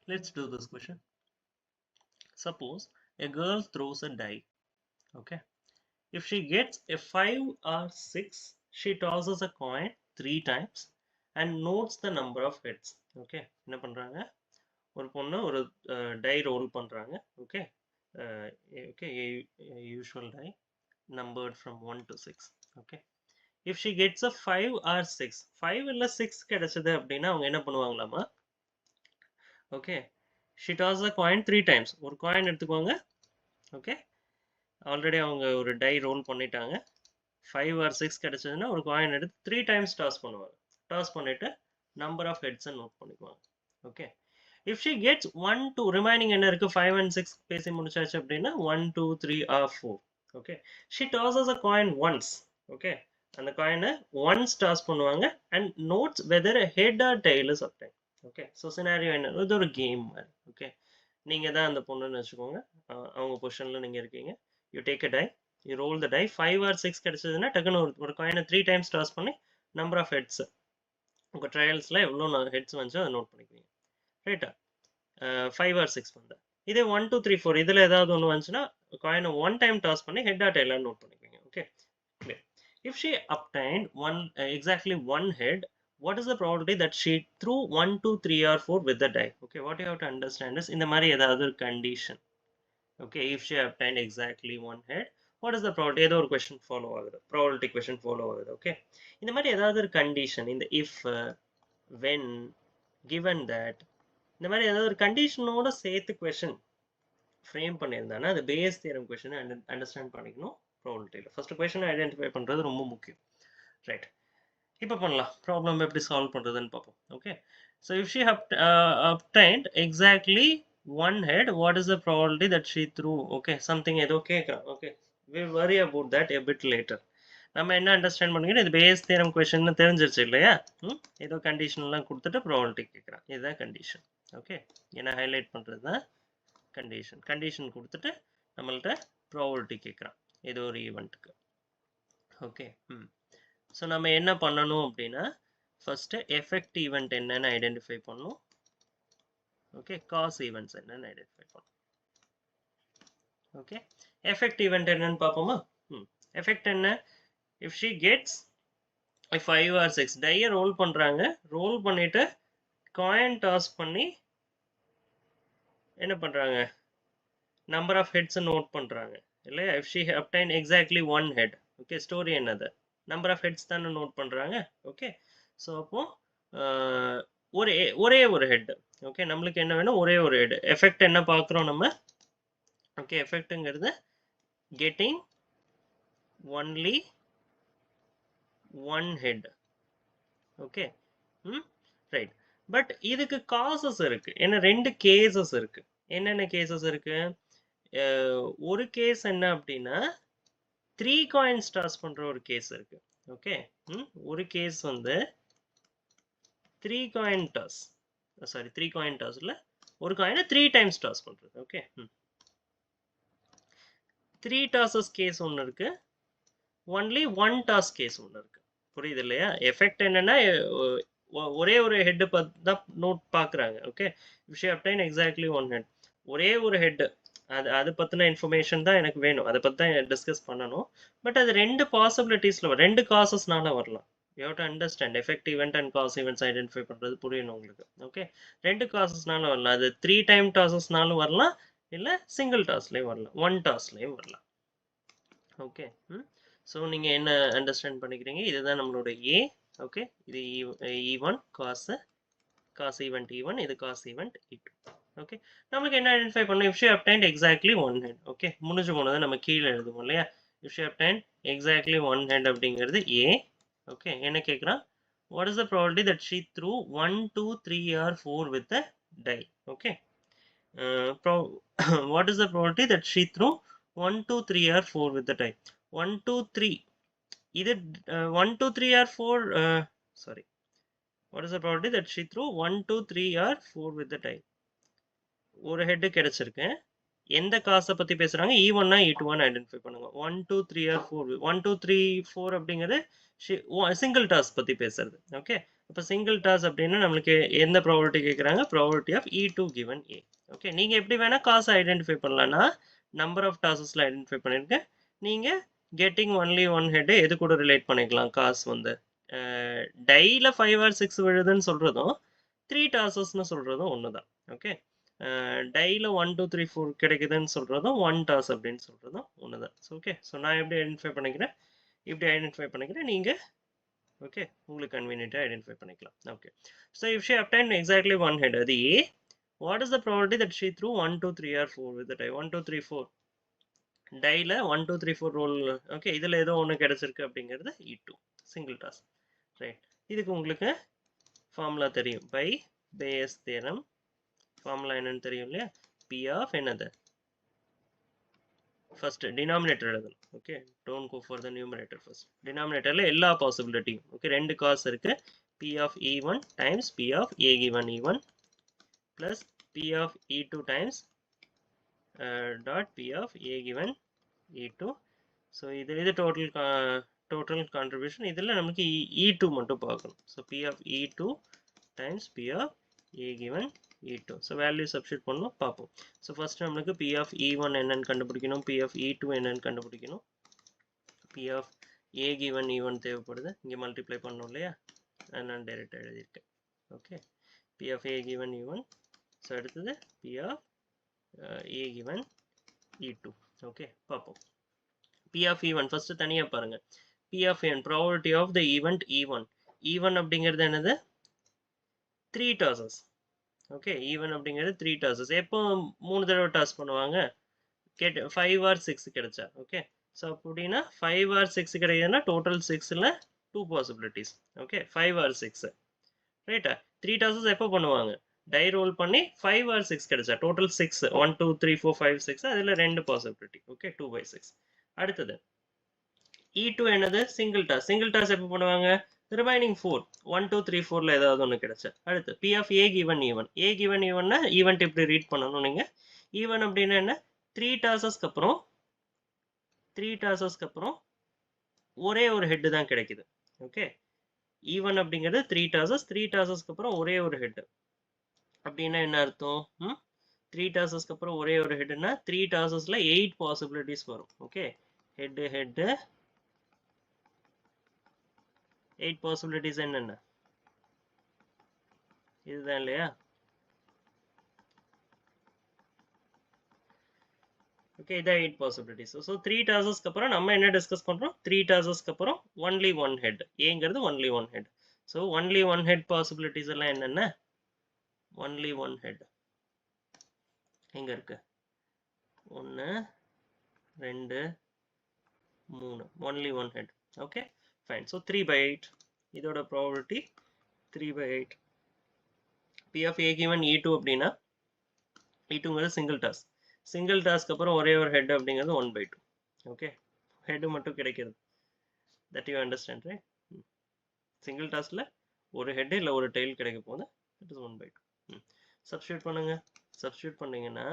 Let's do this question. Suppose a girl throws a die. Okay. If she gets a 5 or 6, she tosses a coin 3 times and notes the number of heads. Okay. என்ன பண்றாங்க? ஒரு பொண்ணு ஒரு tie role பண்றாங்க. Okay. Okay. A usual die numbered from 1 to 6. Okay. If she gets a 5 or 6, 5 இல்ல 6 கிடைச்சது அப்படின்னா அவங்க என்ன பண்ணுவாங்களாமா? Okay. She tosses a coin 3 times. ஒரு காயின் எடுத்துக்குவாங்க. Okay. ஆல்ரெடி அவங்க ஒரு டை ரோல் பண்ணிட்டாங்க. 5 ஆர் 6 கிடைச்சதுன்னா ஒரு காயின் எடுத்து 3 டைம்ஸ் டாஸ் பண்ணுவாங்க. டாஸ் பண்ணிட்டு நம்பர் ஆஃப் ஹெட்ஸை நோட் பண்ணிக்குவாங்க. Okay. If she gets 1 2 remaining என்ன இருக்கு 5 and 6 பேசி முடிச்சாச்சு அப்படின்னா 1 2 3 or 4. Okay. She tosses a coin once. Okay. அந்த காயினை ஒன்ஸ் டாஸ் பண்ணுவாங்க and notes whether head or tail is obtained. Okay. So scenario என்ன, இது ஒரு கேம் மாதிரி. ஓகே. நீங்கள் தான் அந்த பொண்ணுன்னு வச்சுக்கோங்க. அவங்க பொசிஷனில் நீங்கள் இருக்கீங்க. You take a die, you roll the die, 5 or 6 கிடைச்சதுன்னா டக்குன்னு ஒரு காயினை 3 டைம்ஸ் டாஸ் பண்ணி நம்பர் ஆஃப் ஹெட்ஸ் உங்கள் ட்ரையல்ஸில் எவ்வளோ ஹெட்ஸ் வந்துச்சோ அதை நோட் பண்ணிக்குவீங்க. ரைட்டா? 5 ஆர் 6 வந்தேன். இதே 1 2 3 4 இதில் ஏதாவது ஒன்று வந்துச்சுன்னா காயினை 1 டைம் டாஸ் பண்ணி ஹெட் ஆர் டெய்லாக நோட் பண்ணிக்குவீங்க. Okay. If she obtained exactly one head, what is the probability that she threw 1 2 3 or 4 with the die? Okay, what you have to understand is இந்த மாதிரி ஏதாவது ஒரு condition. Okay, if she obtained exactly one head, what is the probability? ஏதோ ஒரு question follow ஆகுது, probability question follow ஆகுது. Okay, இந்த மாதிரி ஏதாவது ஒரு condition, இந்த if, when, given that, இந்த மாதிரி ஏதாவது ஒரு கண்டிஷனோட சேர்த்து question frame பண்ணியிருந்தானா அது பேஸ் தியரம் கொஸ்டின் அண்டர்ஸ்டாண்ட் பண்ணிக்கணும். ப்ராபபிலிட்டியில் ஃபர்ஸ்ட் கொஸ்டின் ஐடென்டிஃபை பண்ணுறது ரொம்ப முக்கியம். ரைட், இப்போ பண்ணலாம். ப்ராப்ளம் எப்படி சால்வ் பண்ணுறதுன்னு பார்ப்போம். ஓகே. ஸோ இஃப் ஷி obtained exactly one head, what is the probability that she threw? Okay, something ஏதோ கேட்குறான். Okay, we'll worry about that a bit later. நம்ம என்ன அண்டர்ஸ்டாண்ட் பண்ணிக்கணும், இது பேஸ் தியரம் கொஸ்டின் தெரிஞ்சிருச்சு இல்லையா? ஏதோ கண்டிஷன்லாம் கொடுத்துட்டு ப்ராபபிலிட்டி கேட்குறான். இதுதான் கண்டிஷன். ஓகே, என்ன ஹைலைட் பண்ணுறது தான் கண்டிஷன் கொடுத்துட்டு நம்மள்ட்ட ப்ராபபிலிட்டி கேட்குறான் ஏதோ ஒரு ஈவெண்ட்டுக்கு. ஓகே. ஸோ நம்ம என்ன பண்ணணும் அப்படின்னா ஃபர்ஸ்ட் எஃபெக்ட் ஈவெண்ட் என்னன்னு ஐடென்டிஃபை பண்ணணும். ஓகே, காஸ் ஈவெண்ட்ஸ் என்னன்னு ஐடென்டிஃபை பண்ணணும். ஓகே, எஃபெக்ட் ஈவெண்ட் என்னன்னு பார்ப்போமா? எஃபெக்ட் என்ன? இஃப் ஷி கெட்ஸ் 5 or 6 டைய ரோல் பண்ணுறாங்க. ரோல் பண்ணிட்டு காயின் டாஸ் பண்ணி என்ன பண்ணுறாங்க, நம்பர் ஆஃப் ஹெட்ஸை நோட் பண்ணுறாங்க இல்லையா? இஃப் ஷி obtained exactly one head. Okay, story என்னது, நம்பர் ஆஃப் ஹெட்ஸ் தானே நோட் பண்ணுறாங்க. ஓகே, ஸோ அப்போது ஒரே ஒரு ஹெட். ஓகே, நம்மளுக்கு என்ன வேணும், ஒரே ஒரு ஹெட். எஃபெக்ட் என்ன பார்க்குறோம் நம்ம? ஓகே, எஃபெக்ட்டுங்கிறது getting only one head. Okay. Right, but இதுக்கு காசஸ் இருக்கு. ஏன்னா 2 கேசஸ் இருக்கு. என்னென்ன கேசஸ் இருக்கு? ஒரு கேஸ் என்ன அப்படின்னா 3 காயின்ஸ் டாஸ் பண்ற ஒரு கேஸ் இருக்கு. ஓகே, ஒரு கேஸ் வந்து 3 காயின் டாஸ், சாரி 3 காயின் டாஸ்ல ஒரு காயினை 3 டைம்ஸ் டாஸ் பண்றது. ஓகே, 3 டாசஸ் கேஸ் ஒன்று இருக்கு, ஒன்லி 1 டாஸ் கேஸ் ஒன்று இருக்கு. புரியுது இல்லையா? எஃபெக்ட் என்னன்னா ஒரே ஒரு ஹெட் தான் நோட் பார்க்குறாங்க. Okay, if she obtain exactly one head, ஒரே ஒரு ஹெட், அது பற்றின இன்ஃபர்மேஷன் தான் எனக்கு வேணும், அதை பற்றி தான் டிஸ்கஸ் பண்ணணும். பட் அது 2 பாசிபிலிட்டிஸில் 2 காசஸ்னால வரலாம். You have to understand effect event and cause events identify பண்ணுறது புரியணும் உங்களுக்கு. ஓகே, 2 காசஸ்னால வரலாம். அது 3 டைம் டாசஸ்னாலும் வரலாம், இல்லை சிங்கிள் டாஸ்லேயும் வரலாம், 1 டாஸ்லேயும் வரலாம். ஓகே. ஸோ நீங்கள் என்ன அண்டர்ஸ்டாண்ட் பண்ணிக்கிறீங்க? இதுதான் நம்மளோட ஏ. ஓகே, இது E1 காஸ் ஈவெண்ட் E1, இது காஸ் ஈவெண்ட் E2. ஓகே, நம்மளுக்கு என்ன ஐடென்டிஃபை பண்ணணும்? இஃப் ஷி obtained exactly one head. Okay, முடிஞ்சு போனதை நம்ம கீழே எழுதுவோம் இல்லையா? இஃப் ஷி obtained exactly one head அப்படிங்கிறது ஏ. ஓகே, என்ன கேட்குறான்? What is the probability that she through 1 2 3 or 4 with the die? Okay, what is the probability that she through 1 2 3 or 4 with the die? 1 2 3 இது 1 2 3 or 4, sorry, what is the probability that she threw 1 2 3 or 4 with the die? ஒரு head கிடைச்சிருக்கு. எந்த காசை பத்தி பேசுறாங்க? E1 E2 identify பண்ணுங்க. 1 2 3 or 4, 1 2 3 4 அப்படிங்கிறது single toss பத்தி பேசுறது. ஓகே, இப்போ சிங்கிள் டாஸ் அப்படின்னா நம்மளுக்கு எந்த ப்ராபபிலிட்டி கேட்குறாங்க, probability of E2 given A. Okay, நீங்கள் எப்படி வேணால் காசை ஐடென்டிஃபை பண்ணலாம்னா நம்பர் ஆஃப் டாஸஸில் ஐடென்டிஃபை பண்ணியிருக்கேன். நீங்கள் கெட்டிங் ஒன்லி ஒன் ஹெட்டை எது கூட ரிலேட் பண்ணிக்கலாம், காசு வந்து டையில் 5 or 6 விழுதுன்னு சொல்கிறதும் 3 டாஸஸ்ன்னு சொல்கிறதும் ஒன்று தான். ஓகே, டையில் 1 2 3 4 கிடைக்குதுன்னு சொல்கிறதும் 1 டாஸ் அப்படின்னு சொல்கிறதும் ஒன்று தான். ஓகே, ஸோ நான் எப்படி ஐடென்டிஃபை பண்ணிக்கிறேன், இப்படி ஐடென்டிஃபை பண்ணிக்கிறேன், நீங்கள் ஓகே உங்களுக்கு கன்வீனியன்ட்டாக ஐடென்டிஃபை பண்ணிக்கலாம். Okay, so if she obtain exactly one head, அது A, what is the probability that she threw 1 2 3 or 4 with die 1 2 3 4 டையில் 1 2 3 4 ரோல். ஓகே, இதில் ஏதோ ஒன்று கிடச்சிருக்கு அப்படிங்கிறது E2 சிங்கிள் டாஸ். ரைட், இதுக்கு உங்களுக்கு ஃபார்முலா தெரியும், பை பேயஸ் தியரம். ஃபார்முலா என்னன்னு தெரியும் இல்லையா, பி ஆஃப் என்னது, ஃபர்ஸ்ட் டினாமினேட்டர் எழுதணும். Okay, don't go for the numerator, first டினாமினேட்டரில் எல்லா பாசிபிலிட்டியும். ஓகே, ரெண்டு காசு இருக்கு, P of E1 times P of A given E1 plus P of E2 times dot P of A given E2. So இது total contribution. இதில் நமக்கு E2 மட்டும் பார்க்கணும். So P of E2 times P of A given E2. So value substitute பண்ணணும், பார்ப்போம். So first நம்மளுக்கு B of E1 என்னன்னு கண்டுபிடிக்கணும், பி ஆஃப் E2 என்னன்னு கண்டுபிடிக்கணும். B of A given E1 தேவைப்படுது, இங்கே மல்டிப்ளை பண்ணணும் இல்லையா, நான் டைரெக்டாக எழுதியிருக்கேன். Okay, P of A given E1. So அடுத்தது P of A given E2. Okay, பார்ப்போம். பி ஆஃப் E1 ஃபர்ஸ்ட் தனியாக பாருங்கள். P of N probability of the event E1 அப்படிங்கிறது என்னது, 3 டாஸஸ். ஓகே, ஈவன் அப்படிங்கிறது 3 டாஸஸ். எப்போ 3 தடவை டாஸ் பண்ணுவாங்க, 5 or 6 கிடைச்சா. ஓகே, ஸோ அப்படின்னா 5 or 6 கிடைக்குதுன்னா டோட்டல் 6ல் 2 பாசிபிலிட்டிஸ். ஓகே, 5 or 6 ரைட்டா. 3 டாஸஸ் எப்போ பண்ணுவாங்க, டை ரோல் பண்ணி 5 or 6 கிடைச்சா டோட்டல் 6, 1 2 3 4 5 6, அதில் 2 பாசிபிலிட்டி. ஓகே, 2/6. அடுத்தது E2 என்னது, சிங்கிள் டாஸ். சிங்கிள் டாஸ் எப்போ பண்ணுவாங்க, ரிமைனிங் 4, 1 2 3 4ல் ஏதாவது ஒன்று கிடைச்சா. அடுத்து P of A given E1. A given E1னா ஈவெண்ட் இப்படி ரீட் பண்ணணும் நீங்கள். E1 அப்படின்னா என்ன, 3 டாஸஸ்க்கு அப்புறம் ஒரே ஒரு ஹெட்டு தான் கிடைக்குது. ஓகே, E1 அப்படிங்கிறது 3 டாஸஸ்க்கு அப்புறம் ஒரே ஒரு ஹெட்டு அப்படின்னா என்ன அர்த்தம், 3 டாஸஸ்க்கு அப்புறம் ஒரே ஒரு ஹெட்டுன்னா 3 டாஸஸில் 8 பாசிபிலிட்டிஸ் வரும். ஓகே, ஹெட்டு 8 பாசிபிலிட்டிஸ் என்னென்ன, இதுதான் இல்லையா. ஓகே, இதான் 8 பாசிபிலிட்டிஸ். ஸோ 3 டாஸஸ்க்கு அப்புறம் நம்ம என்ன டிஸ்கஸ் பண்ணுறோம், 3 டாஸஸ்க்கு அப்புறம் ஒன்லி ஒன் ஹெட், ஏங்கிறது only one head. So only one head possibilities எல்லாம் என்னென்ன, ஒன்லி ஒன் ஹெட் எங்கே இருக்கு, 1 2 3, only one head. Okay fine. So 3/8, இதோட probability 3/8. P of A given E2 அப்படின்னா E2ங்கிறது சிங்கிள் டாஸ். சிங்கிள் டாஸ்க்கு அப்புறம் ஒரே ஒரு ஹெட் அப்படிங்கிறது 1/2. ஓகே, ஹெட்டு மட்டும் கிடைக்கிறது, that you understand right. Single டாஸில் ஒரு ஹெட் இல்லை ஒரு டெயில் கிடைக்க போகுது, இட் இஸ் 1/2. சப்ஸ்டியூட் பண்ணுங்க. சப்ஸ்டியூட் பண்ணீங்கன்னா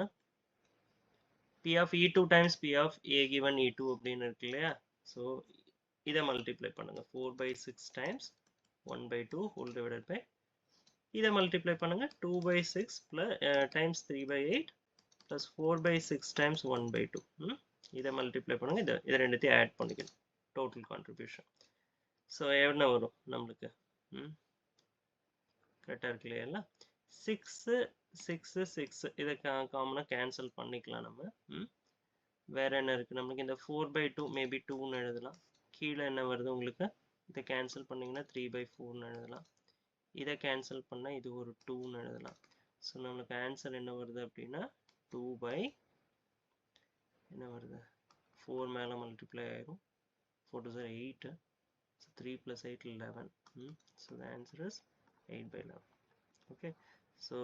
P of E2 times P of A given E2 அப்படின்னு இருக்கு இல்லையா. ஸோ இதை மல்டிப்ளை பண்ணுங்க, 4/6 டைம்ஸ் 1/2 ஹோல் டிவைடட் பை, இதை மல்டிப்ளை பண்ணுங்க 2/6 டைம்ஸ் 3/8 ப்ளஸ் 4/6 டைம்ஸ் 1/2. இதை மல்டிப்ளை பண்ணுங்க, இதை ரெண்டுத்தையும் ஆட் பண்ணிக்கணும், டோட்டல் கான்ட்ரிபியூஷன். ஸோ என்ன வரும் நம்மளுக்கு, கரெக்டாக இருக்கு இல்லையா, 6 6 6, இதை காமனாக கேன்சல் பண்ணிக்கலாம் நம்ம. வேற என்ன இருக்குது நம்மளுக்கு, இந்த 4/2 மேபி 2ன்னு எழுதலாம். கீழே என்ன வருது உங்களுக்கு, இதை கேன்சல் பண்ணிங்கன்னா 3/4ன்னு எழுதலாம். இதை கேன்சல் பண்ணால் இது ஒரு 2ன்னு எழுதலாம். ஸோ நம்மளுக்கு ஆன்சர் என்ன வருது அப்படின்னா 2 என்ன வருது, 4 மேலே மல்டிப்ளை ஆயிரும், 4 2 8, so 3 + 8 11. So the answer is 8/11. Okay, so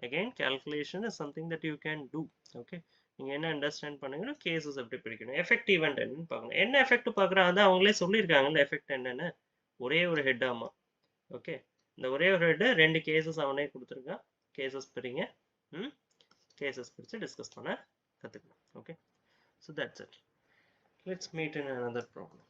again calculation is something that you can do. Okay, நீங்கள் என்ன அண்டர்ஸ்டாண்ட் பண்ணுங்கன்னா கேசஸ் எப்படி பிடிக்கணும், எஃபெக்ட் ஈவெண்ட் என்னன்னு பார்க்கணும். என்ன எஃபெக்ட் பார்க்குறாங்க அதான் அவங்களே சொல்லியிருக்காங்க, இந்த எஃபெக்ட் என்னன்னு, ஒரே ஒரு ஹெட். ஆமாம், ஓகே, இந்த ஒரே ஒரு ஹெட்டு 2 கேசஸ் அவனே கொடுத்துருக்கான். கேசஸ் பிரிங்க, கேசஸ் பிரித்து டிஸ்கஸ் பண்ண கற்றுக்கணும். Okay, so that's it. Let's meet in another problem.